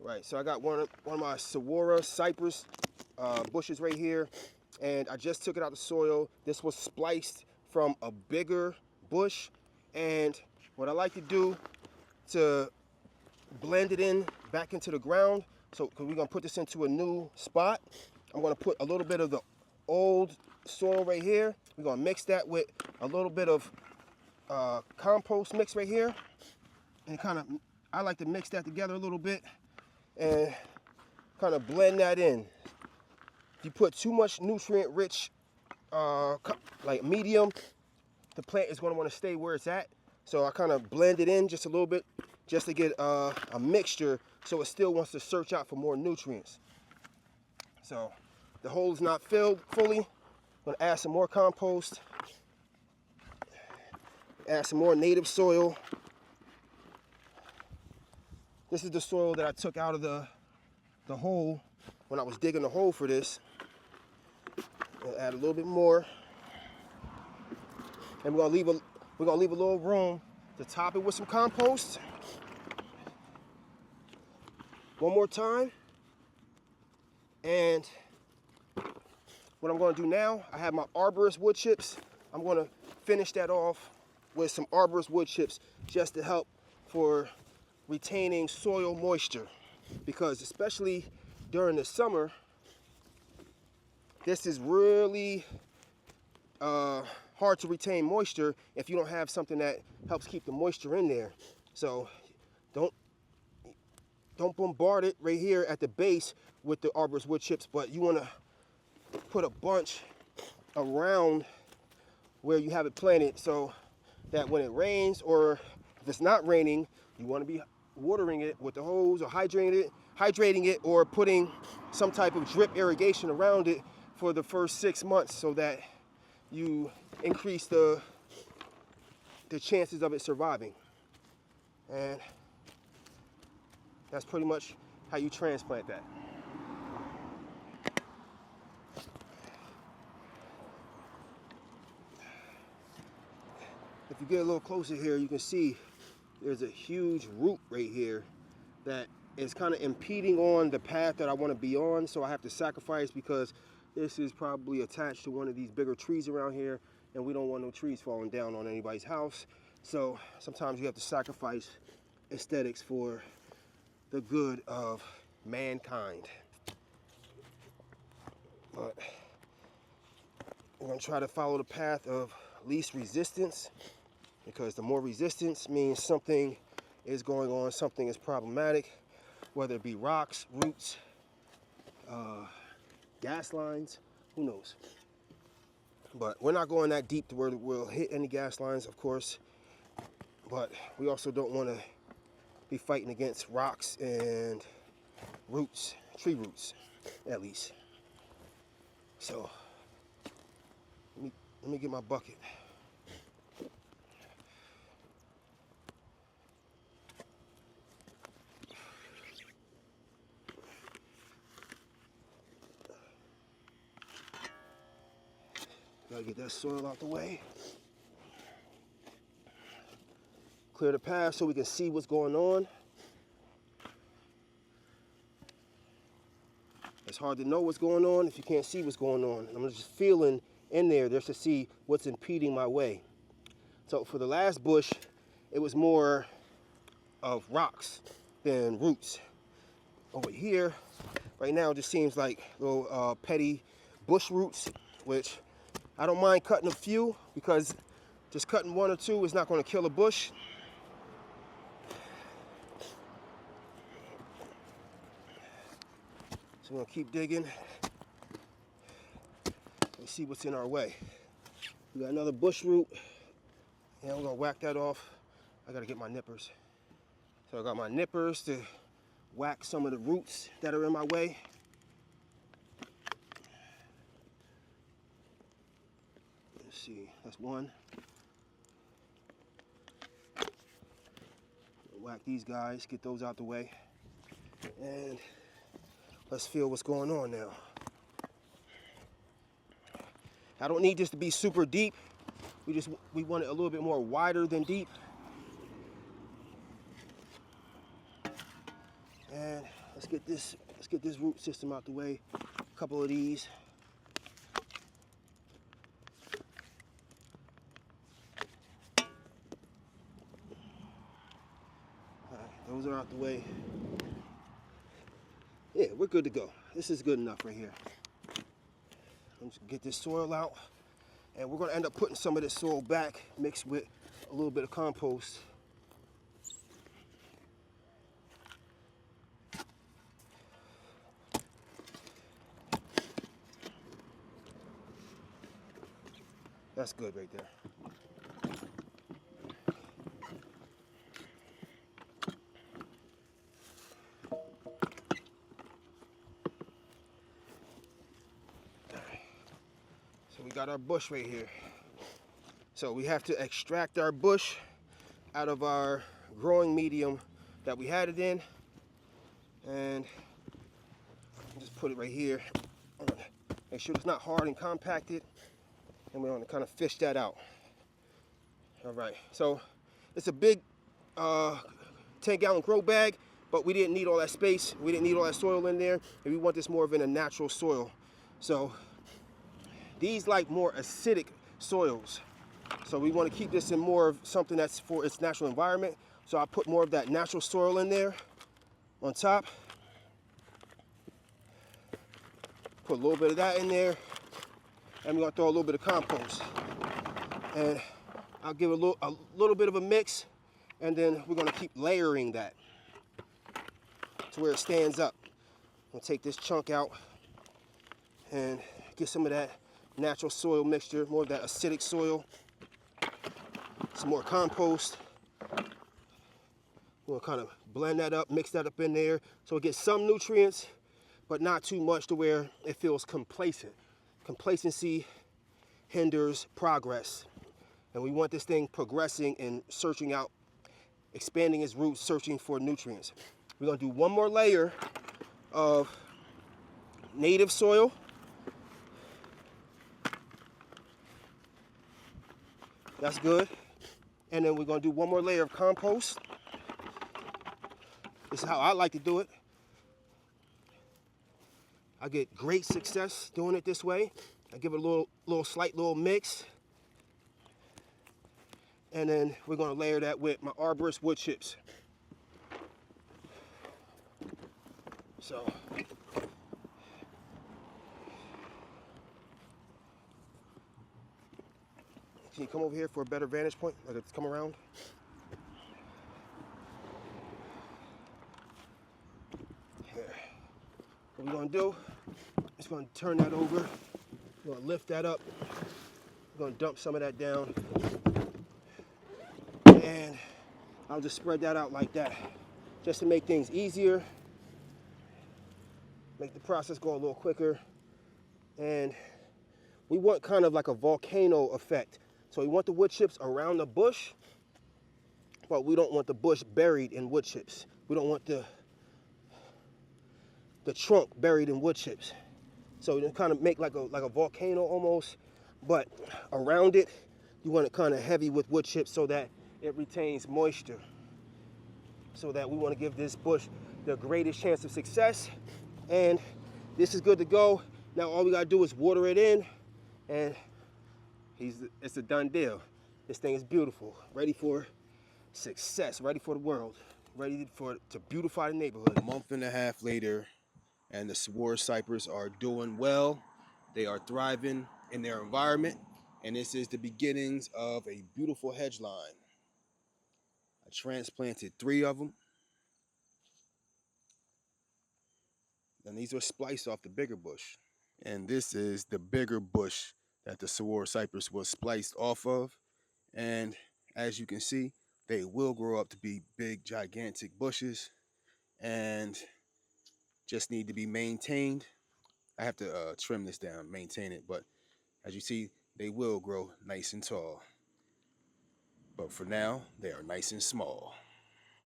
Right, so I got one of my Sawara Cypress bushes right here, and I just took it out of the soil. This was spliced from a bigger bush, and what I like to do to blend it in back into the ground, so because we're gonna put this into a new spot, I'm gonna put a little bit of the old soil right here. We're gonna mix that with a little bit of compost mix right here, and I like to mix that together a little bit and kind of blend that in. If you put too much nutrient rich, like medium, the plant is going to want to stay where it's at. So I kind of blend it in just a little bit just to get a mixture so it still wants to search out for more nutrients. So the hole is not filled fully. I'm going to add some more compost, add some more native soil. This is the soil that I took out of the hole when I was digging the hole for this. We'll add a little bit more, and we're gonna leave a little room to top it with some compost. One more time, and what I'm gonna do now, I have my arborous wood chips. I'm gonna finish that off with some arborous wood chips just to help for retaining soil moisture, because especially during the summer, this is really hard to retain moisture if you don't have something that helps keep the moisture in there. So don't bombard it right here at the base with the arborous wood chips, but you want to put a bunch around where you have it planted, so that when it rains, or if it's not raining, you want to be watering it with the hose, or hydrating it, or putting some type of drip irrigation around it for the first 6 months, so that you increase the chances of it surviving. And that's pretty much how you transplant that. If you get a little closer here, you can see there's a huge root right here that is kind of impeding on the path that I want to be on, so I have to sacrifice, because this is probably attached to one of these bigger trees around here, and we don't want no trees falling down on anybody's house. So sometimes you have to sacrifice aesthetics for the good of mankind. But we're going to try to follow the path of least resistance, because the more resistance means something is going on, something is problematic, whether it be rocks, roots, gas lines, who knows. But we're not going that deep to where we'll hit any gas lines, of course, but we also don't want to be fighting against rocks and roots, tree roots at least. So let me get my bucket. Gotta get that soil out the way. Clear the path so we can see what's going on. It's hard to know what's going on if you can't see what's going on. I'm just feeling in there just to see what's impeding my way. So for the last bush, it was more of rocks than roots. Over here, right now, it just seems like little petty bush roots, which I don't mind cutting a few, because just cutting one or two is not going to kill a bush. So we're going to keep digging and see what's in our way. We got another bush root, and we're going to whack that off. I got to get my nippers. So I got my nippers to whack some of the roots that are in my way. Let's see, that's one. Whack these guys, get those out the way. And let's feel what's going on now. I don't need this to be super deep. We want it a little bit more wider than deep. And let's get this root system out the way. A couple of these. All right, those are out the way. Yeah, we're good to go. This is good enough right here. Let's get this soil out, and we're going to end up putting some of this soil back mixed with a little bit of compost. That's good right there. So we got our bush right here. So we have to extract our bush out of our growing medium that we had it in, and just put it right here. Make sure it's not hard and compacted, and we want to kind of fish that out. All right, so it's a big 10-gallon grow bag, but we didn't need all that space. We didn't need all that soil in there, and we want this more of in a natural soil. So these like more acidic soils. So we want to keep this in more of something that's for its natural environment. So I put more of that natural soil in there on top. Put a little bit of that in there, and we're gonna throw a little bit of compost. And I'll give a little bit of a mix, and then we're gonna keep layering that to where it stands up. I'll take this chunk out and get some of that natural soil mixture, more of that acidic soil, some more compost. We'll kind of blend that up, mix that up in there, so it gets some nutrients, but not too much to where it feels complacent. Complacency hinders progress, and we want this thing progressing and searching out, expanding its roots, searching for nutrients. We're gonna do one more layer of native soil. That's good. And then we're gonna do one more layer of compost. This is how I like to do it. I get great success doing it this way. I give it a slight little mix. And then we're gonna layer that with my arborous wood chips. So, can you come over here for a better vantage point? Like it's come around. Here. What we're gonna do is gonna turn that over. We're gonna lift that up. We're gonna dump some of that down. And I'll just spread that out like that, just to make things easier, make the process go a little quicker. And we want kind of like a volcano effect. So we want the wood chips around the bush, but we don't want the bush buried in wood chips. We don't want the trunk buried in wood chips. So we kind of make like a volcano almost, but around it, you want it kind of heavy with wood chips so that it retains moisture. So that we want to give this bush the greatest chance of success. And this is good to go. Now all we gotta do is water it in, and it's a done deal. This thing is beautiful, ready for success, ready for the world, ready to beautify the neighborhood. A month and a half later, and the Sawara Cypress are doing well. They are thriving in their environment, and this is the beginnings of a beautiful hedge line. I transplanted 3 of them, and these are spliced off the bigger bush. And this is the bigger bush that the Sawara Cypress was spliced off of. And as you can see, they will grow up to be big, gigantic bushes and just need to be maintained. I have to trim this down, maintain it, but as you see, they will grow nice and tall. But for now, they are nice and small.